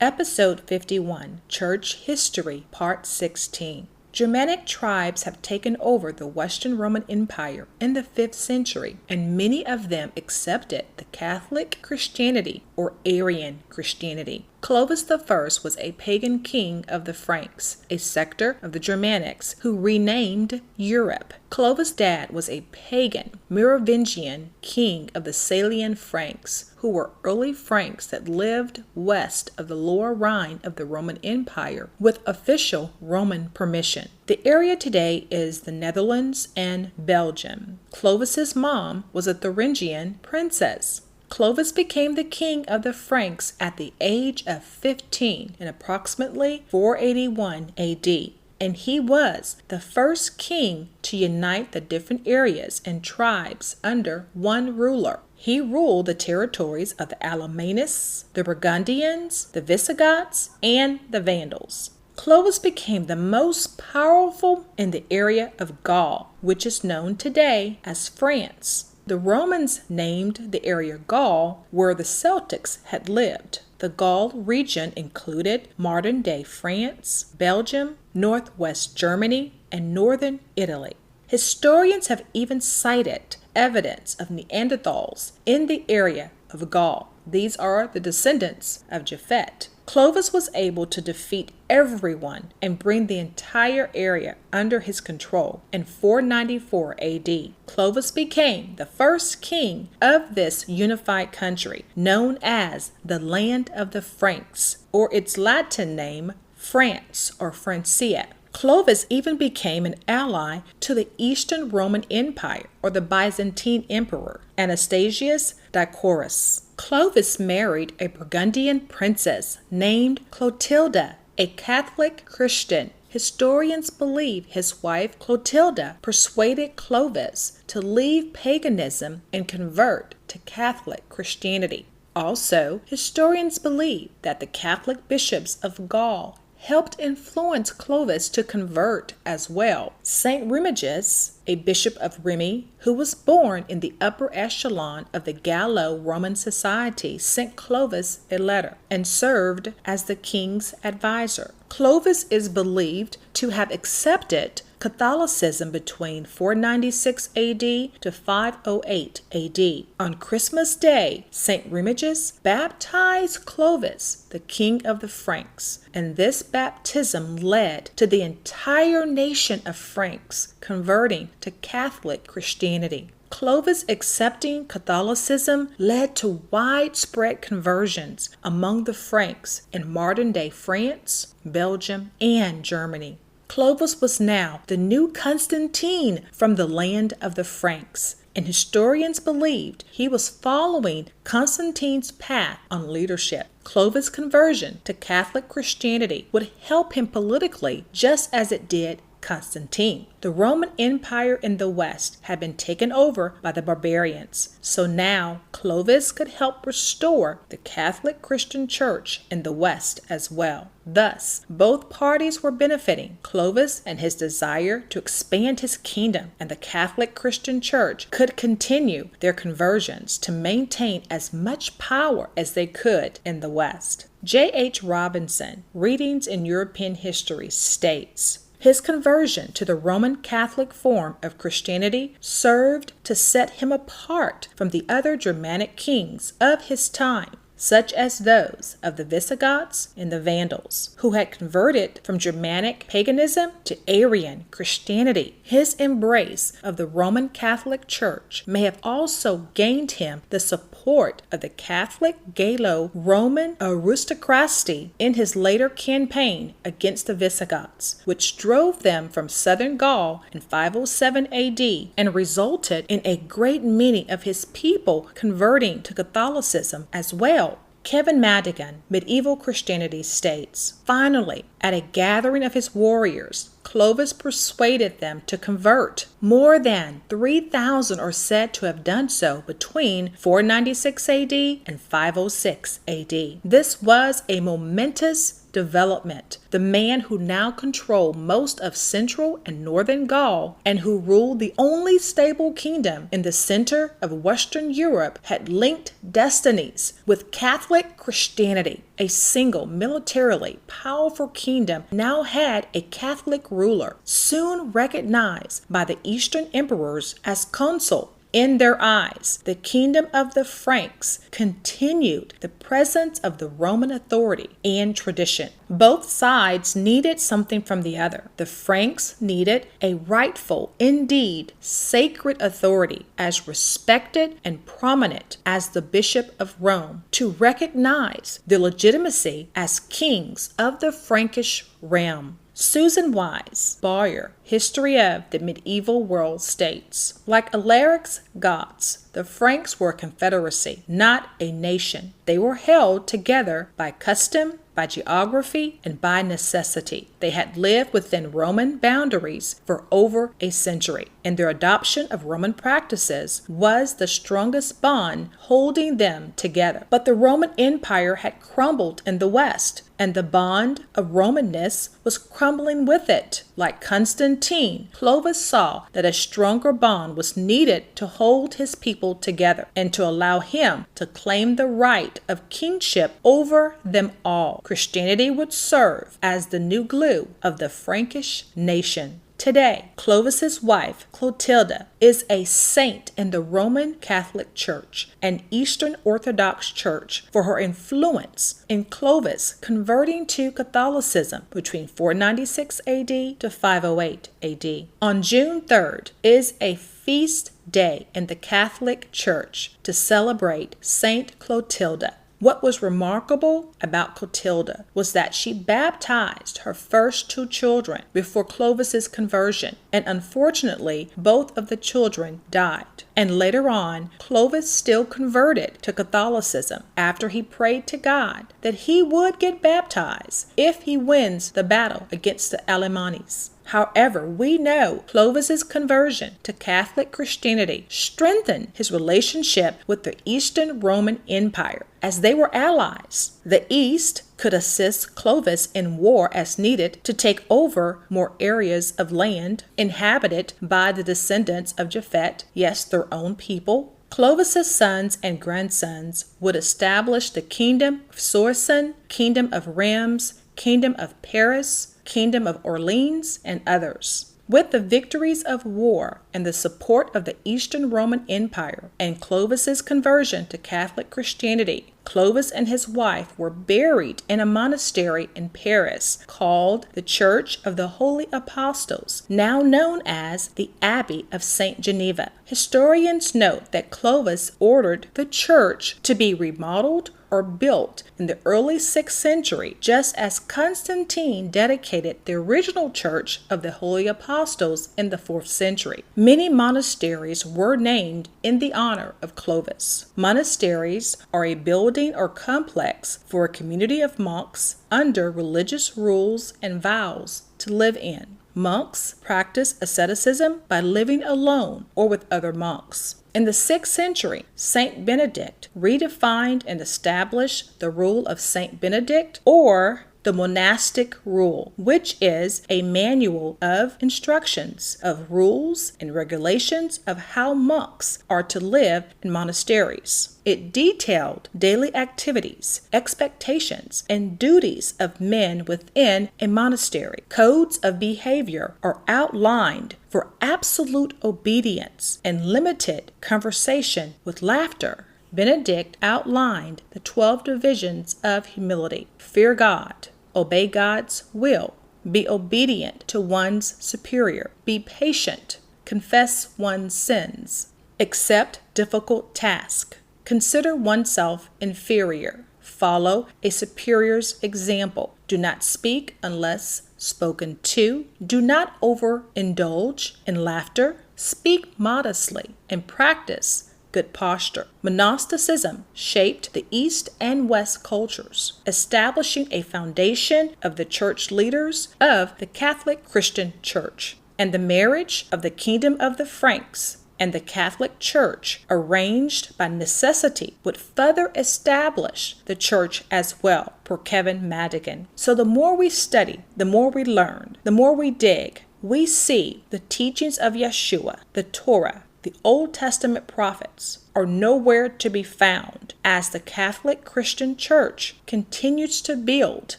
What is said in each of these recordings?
Episode 51, Church History, Part 16. Germanic tribes have taken over the Western Roman Empire in the 5th century, and many of them accepted the Catholic Christianity or Arian Christianity. Clovis I was a pagan king of the Franks, a sector of the Germanics, who renamed Europe. Clovis' dad was a pagan Merovingian king of the Salian Franks, who were early Franks that lived west of the Lower Rhine of the Roman Empire with official Roman permission. The area today is the Netherlands and Belgium. Clovis's mom was a Thuringian princess. Clovis became the king of the Franks at the age of 15 in approximately 481 AD, and he was the first king to unite the different areas and tribes under one ruler. He ruled the territories of the Alemannists, the Burgundians, the Visigoths, and the Vandals. Clovis became the most powerful in the area of Gaul, which is known today as France. The Romans named the area Gaul, where the Celtics had lived. The Gaul region included modern-day France, Belgium, northwest Germany, and northern Italy. Historians have even cited evidence of Neanderthals in the area of Gaul. These are the descendants of Japhet. Clovis was able to defeat everyone and bring the entire area under his control. In 494 AD, Clovis became the first king of this unified country, known as the Land of the Franks, or its Latin name, France or Francia. Clovis even became an ally to the Eastern Roman Empire, or the Byzantine Emperor, Anastasius Dioscorus. Clovis married a Burgundian princess named Clotilda, a Catholic Christian. Historians believe his wife Clotilda persuaded Clovis to leave paganism and convert to Catholic Christianity. Also, historians believe that the Catholic bishops of Gaul helped influence Clovis to convert as well. Saint Remigius, a bishop of Remy, who was born in the upper echelon of the Gallo-Roman society, sent Clovis a letter and served as the king's advisor. Clovis is believed to have accepted Catholicism between 496 AD to 508 AD. On Christmas Day, St. Remigius baptized Clovis, the king of the Franks, and this baptism led to the entire nation of Franks converting to Catholic Christianity. Clovis accepting Catholicism led to widespread conversions among the Franks in modern-day France, Belgium, and Germany. Clovis was now the new Constantine from the land of the Franks, and historians believed he was following Constantine's path on leadership. Clovis' conversion to Catholic Christianity would help him politically, just as it did Constantine. The Roman Empire in the West had been taken over by the barbarians, so now Clovis could help restore the Catholic Christian Church in the West as well. Thus, both parties were benefiting. Clovis and his desire to expand his kingdom, and the Catholic Christian Church could continue their conversions to maintain as much power as they could in the West. J.H. Robinson, Readings in European History, states, his conversion to the Roman Catholic form of Christianity served to set him apart from the other Germanic kings of his time, such as those of the Visigoths and the Vandals, who had converted from Germanic paganism to Arian Christianity. His embrace of the Roman Catholic Church may have also gained him the support of the Catholic Gallo-Roman aristocracy in his later campaign against the Visigoths, which drove them from southern Gaul in 507 AD and resulted in a great many of his people converting to Catholicism as well. Kevin Madigan, Medieval Christianity, states, finally, at a gathering of his warriors, Clovis persuaded them to convert. More than 3,000 are said to have done so between 496 AD and 506 AD. This was a momentous development. The man who now controlled most of central and northern Gaul and who ruled the only stable kingdom in the center of Western Europe had linked destinies with Catholic Christianity. A single militarily powerful kingdom now had a Catholic ruler, soon recognized by the Eastern emperors as consul. In their eyes, the kingdom of the Franks continued the presence of the Roman authority and tradition. Both sides needed something from the other. The Franks needed a rightful, indeed sacred authority as respected and prominent as the Bishop of Rome to recognize their legitimacy as kings of the Frankish realm. Susan Wise, Boyer, History of the Medieval World states, like Alaric's Goths, the Franks were a confederacy, not a nation. They were held together by custom, by geography, and by necessity. They had lived within Roman boundaries for over a century, and their adoption of Roman practices was the strongest bond holding them together. But the Roman Empire had crumbled in the West, and the bond of Romanness was crumbling with it. Like Constantine, Clovis saw that a stronger bond was needed to hold his people together and to allow him to claim the right of kingship over them all. Christianity would serve as the new glue of the Frankish nation. Today, Clovis's wife, Clotilda, is a saint in the Roman Catholic Church and Eastern Orthodox Church for her influence in Clovis converting to Catholicism between 496 AD to 508 AD. On June 3rd is a feast day in the Catholic Church to celebrate Saint Clotilda. What was remarkable about Clotilda was that she baptized her first two children before Clovis's conversion, and unfortunately, both of the children died. And later on, Clovis still converted to Catholicism after he prayed to God that he would get baptized if he wins the battle against the Alemannis. However, we know Clovis's conversion to Catholic Christianity strengthened his relationship with the Eastern Roman Empire, as they were allies. The East could assist Clovis in war as needed to take over more areas of land inhabited by the descendants of Japhet, yes, their own people. Clovis's sons and grandsons would establish the kingdom of Soissons, kingdom of Reims, kingdom of Paris, kingdom of Orleans, and others. With the victories of war and the support of the Eastern Roman Empire and Clovis's conversion to Catholic Christianity, Clovis and his wife were buried in a monastery in Paris called the Church of the Holy Apostles, now known as the Abbey of St. Geneva. Historians note that Clovis ordered the church to be remodeled or built in the early 6th century, just as Constantine dedicated the original Church of the Holy Apostles in the 4th century. Many monasteries were named in the honor of Clovis. Monasteries are a building or complex for a community of monks under religious rules and vows to live in. Monks practice asceticism by living alone or with other monks. In the 6th century, Saint Benedict redefined and established the rule of Saint Benedict, or the monastic rule, which is a manual of instructions, of rules and regulations of how monks are to live in monasteries. It detailed daily activities, expectations, and duties of men within a monastery. Codes of behavior are outlined for absolute obedience and limited conversation with laughter. Benedict outlined the 12 divisions of humility: fear God, obey God's will, be obedient to one's superior, be patient, confess one's sins, accept difficult tasks, consider oneself inferior, follow a superior's example, do not speak unless spoken to, do not overindulge in laughter, speak modestly, and practice good posture. Monasticism shaped the East and West cultures, establishing a foundation of the church leaders of the Catholic Christian Church. And the marriage of the kingdom of the Franks and the Catholic Church, arranged by necessity, would further establish the church as well, per Kevin Madigan. So the more we study, the more we learn, the more we dig, we see the teachings of Yeshua, the Torah, the Old Testament prophets are nowhere to be found as the Catholic Christian Church continues to build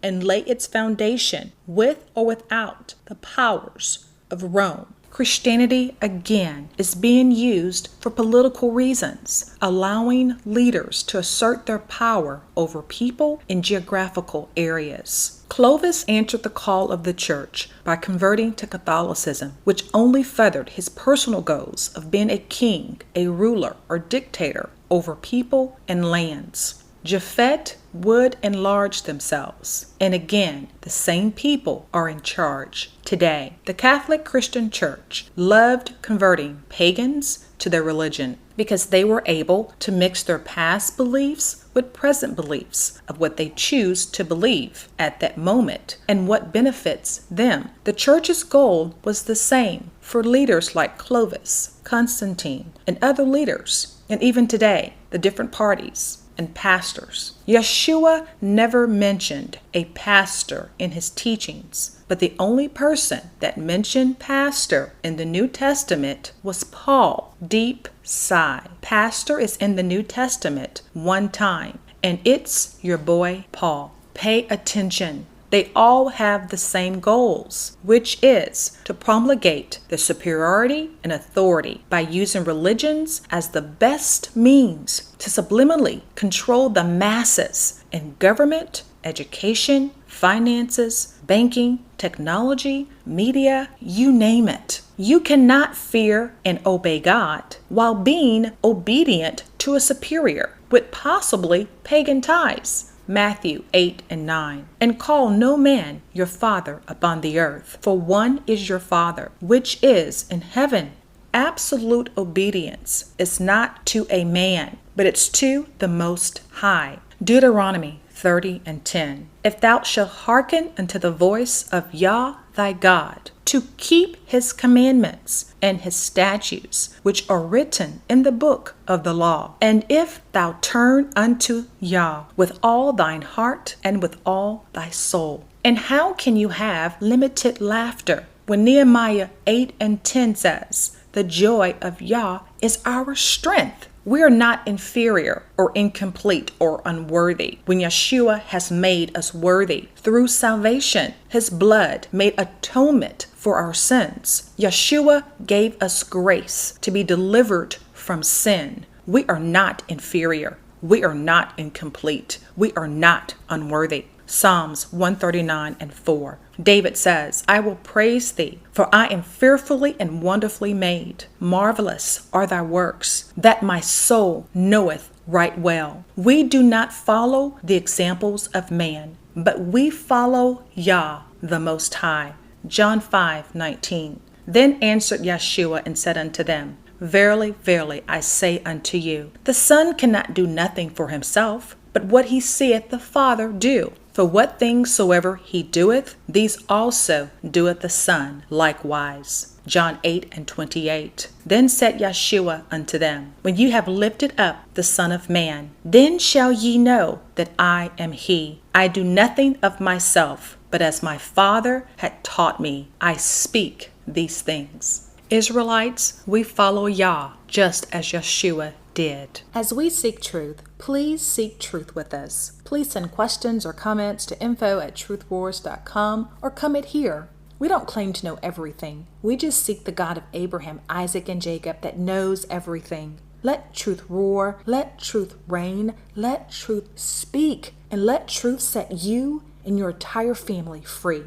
and lay its foundation with or without the powers of Rome. Christianity, again, is being used for political reasons, allowing leaders to assert their power over people in geographical areas. Clovis answered the call of the church by converting to Catholicism, which only furthered his personal goals of being a king, a ruler, or dictator over people and lands. Japhet would enlarge themselves. And again, the same people are in charge today. The Catholic Christian Church loved converting pagans to their religion because they were able to mix their past beliefs with present beliefs of what they choose to believe at that moment and what benefits them. The church's goal was the same for leaders like Clovis, Constantine, and other leaders, and even today, the different parties and pastors. Yeshua never mentioned a pastor in his teachings, but the only person that mentioned pastor in the New Testament was Paul. Deep sigh. Pastor is in the New Testament one time, and it's your boy Paul. Pay attention. They all have the same goals, which is to promulgate the superiority and authority by using religions as the best means to subliminally control the masses in government, education, finances, banking, technology, media, you name it. You cannot fear and obey God while being obedient to a superior with possibly pagan ties. Matthew 8:9. And call no man your father upon the earth, for one is your Father, which is in heaven. Absolute obedience is not to a man, but it's to the Most High. Deuteronomy 30:10. If thou shalt hearken unto the voice of Yah thy God, to keep his commandments and his statutes, which are written in the book of the law, and if thou turn unto Yah with all thine heart and with all thy soul. And how can you have limited laughter when Nehemiah 8:10 says, the joy of Yah is our strength? We are not inferior or incomplete or unworthy when Yeshua has made us worthy through salvation. His blood made atonement for our sins. Yeshua gave us grace to be delivered from sin. We are not inferior. We are not incomplete. We are not unworthy. Psalms 139:4. David says, I will praise thee, for I am fearfully and wonderfully made. Marvelous are thy works, that my soul knoweth right well. We do not follow the examples of man, but we follow Yah, the Most High. John 5:19. Then answered Yeshua and said unto them, Verily, verily, I say unto you, the Son cannot do nothing for himself, but what he seeth the Father do. For what things soever he doeth, these also doeth the Son likewise. John 8:28. Then said Yeshua unto them, When you have lifted up the Son of Man, then shall ye know that I am he. I do nothing of myself, but as my Father had taught me, I speak these things. Israelites, we follow Yah, just as Yeshua did. As we seek truth, please seek truth with us. Please send questions or comments to info@truthwars.com or comment here. We don't claim to know everything. We just seek the God of Abraham, Isaac, and Jacob that knows everything. Let truth roar, let truth reign, let truth speak, and let truth set you and your entire family free.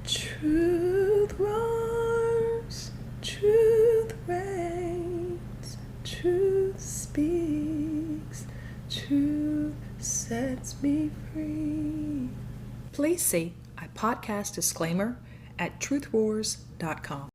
Truth roars, truth reigns, truth speaks, truth sets me free. Please see a podcast disclaimer at truthwars.com.